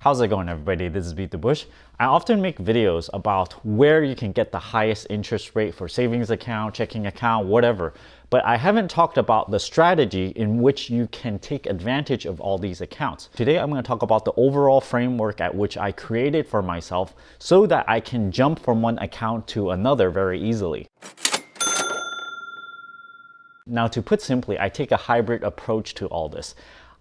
How's it going, everybody? This is BeatTheBush. I often make videos about where you can get the highest interest rate for savings account, checking account, whatever. But I haven't talked about the strategy in which you can take advantage of all these accounts. Today, I'm going to talk about the overall framework at which I created for myself so that I can jump from one account to another very easily. Now, to put simply, I take a hybrid approach to all this.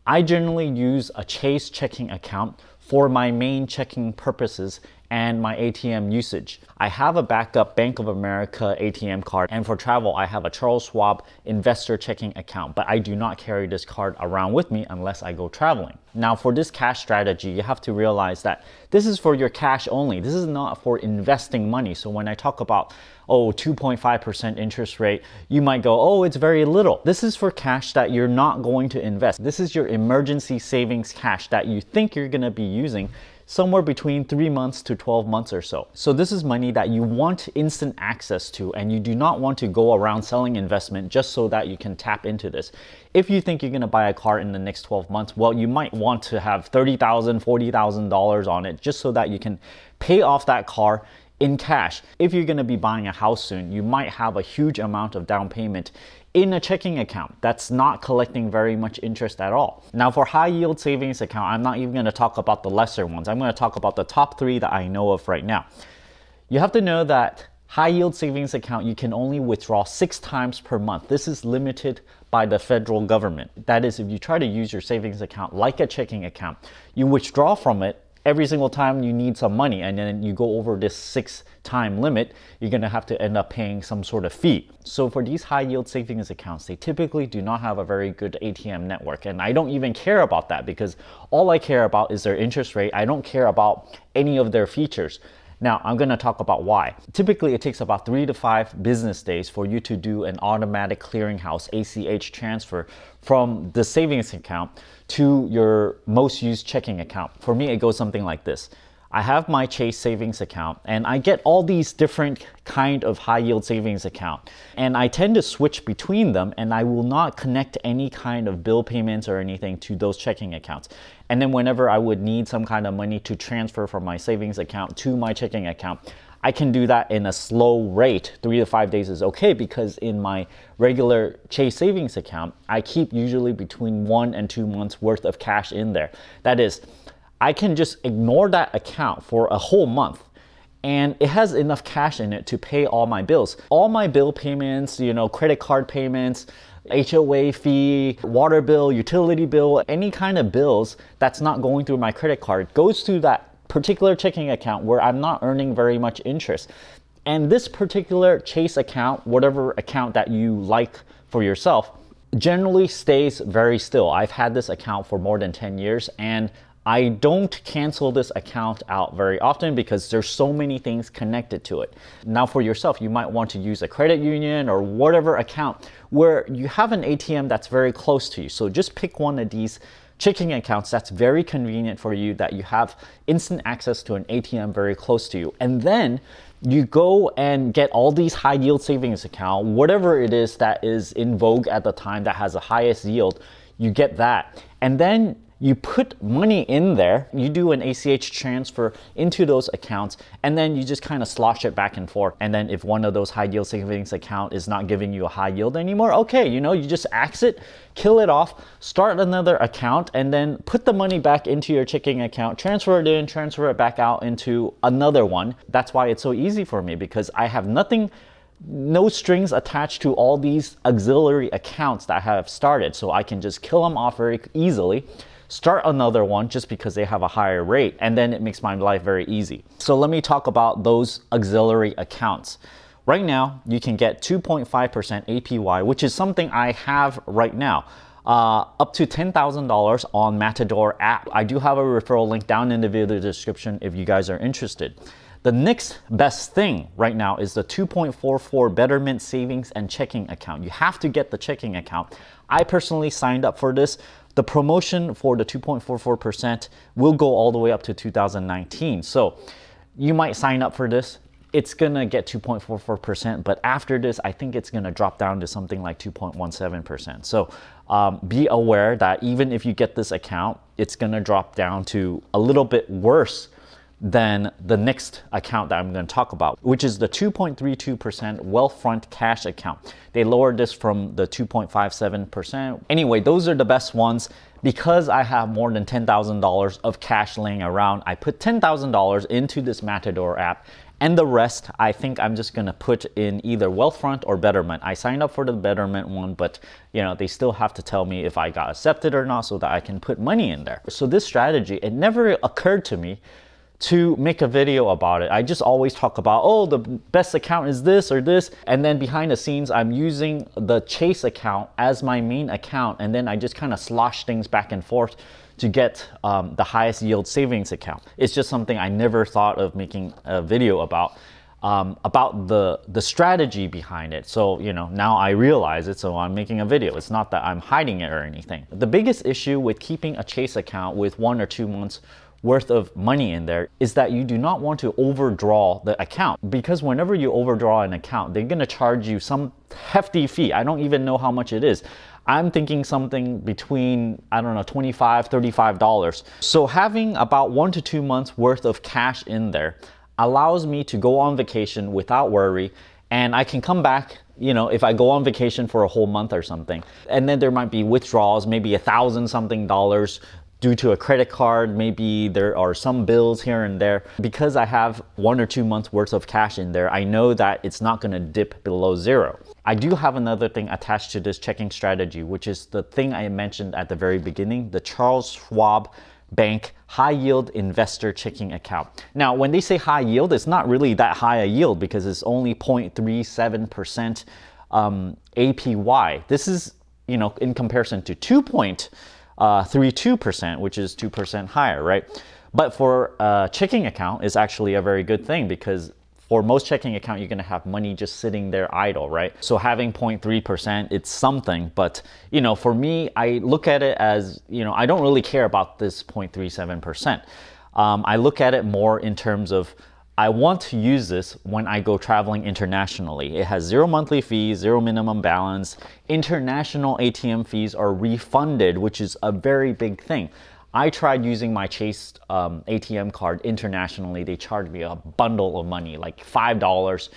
I generally use a Chase checking account for my main checking purposes and my ATM usage. I have a backup Bank of America ATM card, and for travel I have a Charles Schwab investor checking account, but I do not carry this card around with me unless I go traveling. Now, for this cash strategy, you have to realize that this is for your cash only. This is not for investing money. So when I talk about 2.5% interest rate, you might go, oh, it's very little. This is for cash that you're not going to invest. This is your emergency savings cash that you think you're going to be using somewhere between 3 months to 12 months or so. So this is money that you want instant access to, and you do not want to go around selling investment just so that you can tap into this. If you think you're going to buy a car in the next 12 months, well, you might want to have $30,000, $40,000 on it just so that you can pay off that car in cash. If you're going to be buying a house soon, you might have a huge amount of down payment in a checking account that's not collecting very much interest at all. Now, for high yield savings account, I'm not even going to talk about the lesser ones. I'm going to talk about the top 3 that I know of right now. You have to know that high yield savings account, you can only withdraw 6 times per month. This is limited by the federal government. That is, if you try to use your savings account like a checking account, you withdraw from it every single time you need some money, and then you go over this 6-time limit, you're going to have to end up paying some sort of fee. So for these high yield savings accounts, they typically do not have a very good ATM network, and I don't even care about that because all I care about is their interest rate. I don't care about any of their features. Now, I'm going to talk about why. Typically, it takes about 3 to 5 business days for you to do an automatic clearinghouse ACH transfer from the savings account to your most used checking account. For me, it goes something like this. I have my Chase savings account, and I get all these different kind of high yield savings account, and I tend to switch between them, and I will not connect any kind of bill payments or anything to those checking accounts. And then whenever I would need some kind of money to transfer from my savings account to my checking account, I can do that in a slow rate. 3 to 5 days is okay, because in my regular Chase savings account, I keep usually between 1 and 2 months worth of cash in there. That is, I can just ignore that account for a whole month, and it has enough cash in it to pay all my bills. All my bill payments, credit card payments, HOA fee, water bill, utility bill, any kind of bills that's not going through my credit card goes through that particular checking account where I'm not earning very much interest. And this particular Chase account, whatever account that you like for yourself, generally stays very still. I've had this account for more than 10 years, and I don't cancel this account out very often because there's so many things connected to it. Now, for yourself, you might want to use a credit union or whatever account where you have an ATM that's very close to you. So just pick one of these checking accounts that's very convenient for you, that you have instant access to an ATM very close to you. And then you go and get all these high yield savings account, whatever it is that is in vogue at the time that has the highest yield, you get that. And then you put money in there, you do an ACH transfer into those accounts, and then you just kind of slosh it back and forth. And then if one of those high yield savings account is not giving you a high yield anymore, okay, you just axe it, kill it off, start another account, and then put the money back into your checking account, transfer it in, transfer it back out into another one. That's why it's so easy for me, because I have no strings attached to all these auxiliary accounts that I have started. So I can just kill them off very easily, start another one just because they have a higher rate, and then it makes my life very easy. So let me talk about those auxiliary accounts. Right now, you can get 2.5% APY, which is something I have right now, up to $10,000 on Matador app. I do have a referral link down in the video description if you guys are interested. The next best thing right now is the 2.44 Betterment savings and checking account. You have to get the checking account. I personally signed up for this. The promotion for the 2.44% will go all the way up to 2019. So you might sign up for this. It's gonna get 2.44%, but after this, I think it's gonna drop down to something like 2.17%. So be aware that even if you get this account, it's gonna drop down to a little bit worse than the next account that I'm going to talk about, which is the 2.32% Wealthfront cash account. They lowered this from the 2.57%. Anyway, those are the best ones. Because I have more than $10,000 of cash laying around, I put $10,000 into this Matador app, and the rest I think I'm just going to put in either Wealthfront or Betterment. I signed up for the Betterment one, but you know, they still have to tell me if I got accepted or not so that I can put money in there. So this strategy, it never occurred to me to make a video about it. I just always talk about, oh, the best account is this or this, and then behind the scenes I'm using the Chase account as my main account, and then I just kind of slosh things back and forth to get the highest yield savings account. It's just something I never thought of making a video about the strategy behind it. So, you know, now I realize it, so I'm making a video. It's not that I'm hiding it or anything. The biggest issue with keeping a Chase account with 1 or 2 months worth of money in there is that you do not want to overdraw the account, because whenever you overdraw an account, they're going to charge you some hefty fee. I don't even know how much it is. I'm thinking something between, I don't know, $25, $35. So having about 1 to 2 months worth of cash in there allows me to go on vacation without worry, and I can come back, you know, if I go on vacation for a whole month or something, and then there might be withdrawals, maybe $1,000 something due to a credit card, maybe there are some bills here and there. Because I have 1 or 2 months worth of cash in there, I know that it's not gonna dip below zero. I do have another thing attached to this checking strategy, which is the thing I mentioned at the very beginning, the Charles Schwab Bank high yield investor checking account. Now, when they say high yield, it's not really that high a yield because it's only 0.37% APY. This is, you know, in comparison to 2.32%, which is 2% higher, right? But for a checking account, it's actually a very good thing, because for most checking account, you're gonna have money just sitting there idle, right? So having 0.3%, it's something, but you know, for me, I look at it as, you know, I don't really care about this 0.37%. I look at it more in terms of, I want to use this when I go traveling internationally. It has 0 monthly fees, 0 minimum balance. International ATM fees are refunded, which is a very big thing. I tried using my Chase ATM card internationally. They charged me a bundle of money, like $5 to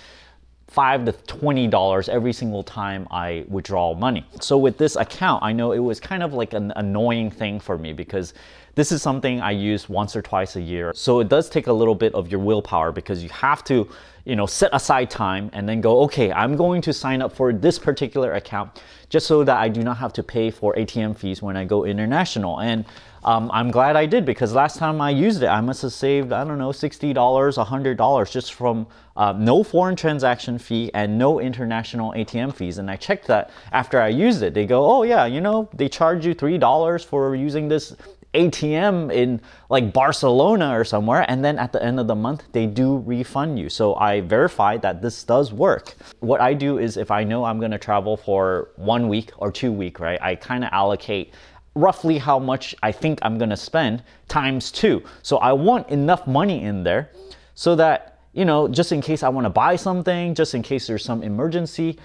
$20 every single time I withdraw money. So with this account, I know it was kind of like an annoying thing for me, because this is something I use once or twice a year. So it does take a little bit of your willpower, because you have to, you know, set aside time and then go, okay, I'm going to sign up for this particular account just so that I do not have to pay for ATM fees when I go international. And I'm glad I did, because last time I used it, I must have saved, I don't know, $60, $100 just from no foreign transaction fee and no international ATM fees. And I checked that after I used it. They go, oh yeah, you know, they charge you $3 for using this ATM in like Barcelona or somewhere, and then at the end of the month they do refund you. So I verified that this does work. What I do is, if I know I'm going to travel for 1 week or 2 weeks, right, I kind of allocate roughly how much I think I'm going to spend times 2. So I want enough money in there so that, you know, just in case I want to buy something, just in case there's some emergency,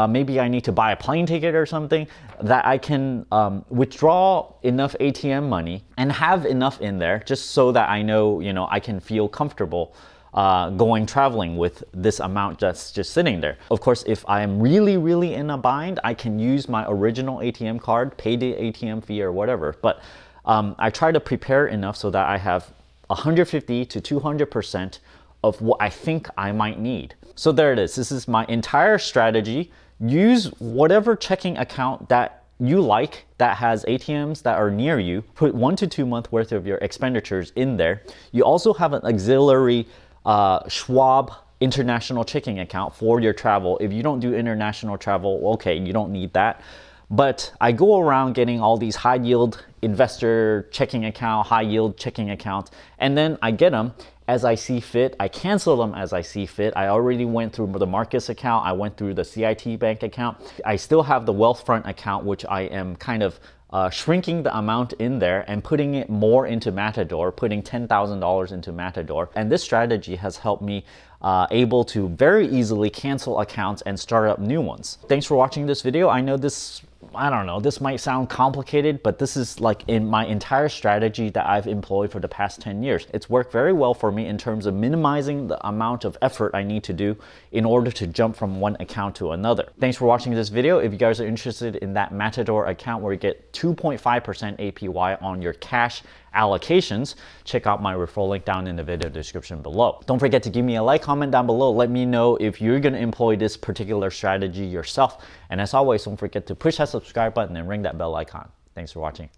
maybe I need to buy a plane ticket or something, that I can withdraw enough ATM money and have enough in there, just so that I know, you know, I can feel comfortable going traveling with this amount that's just sitting there. Of course, if I am really in a bind, I can use my original ATM card, pay the ATM fee or whatever. But I try to prepare enough so that I have 150 to 200% of what I think I might need. So there it is. This is my entire strategy. Use whatever checking account that you like that has ATMs that are near you. Put 1 to 2 months worth of your expenditures in there. You also have an auxiliary Schwab international checking account for your travel. If you don't do international travel, okay, you don't need that. But I go around getting all these high yield investor checking account, high yield checking account, and then I get them as I see fit. I cancel them as I see fit. I already went through the Marcus account. I went through the CIT bank account. I still have the Wealthfront account, which I am kind of shrinking the amount in there and putting it more into Matador, putting $10,000 into Matador. And this strategy has helped me able to very easily cancel accounts and start up new ones. Thanks for watching this video. I know this I don't know, this might sound complicated, but this is like in my entire strategy that I've employed for the past 10 years. It's worked very well for me in terms of minimizing the amount of effort I need to do in order to jump from one account to another. Thanks for watching this video. If you guys are interested in that Matador account where you get 2.5% APY on your cash allocations, check out my referral link down in the video description below. Don't forget to give me a like, comment down below. Let me know if you're going to employ this particular strategy yourself. And as always, don't forget to push that subscribe button and ring that bell icon. Thanks for watching.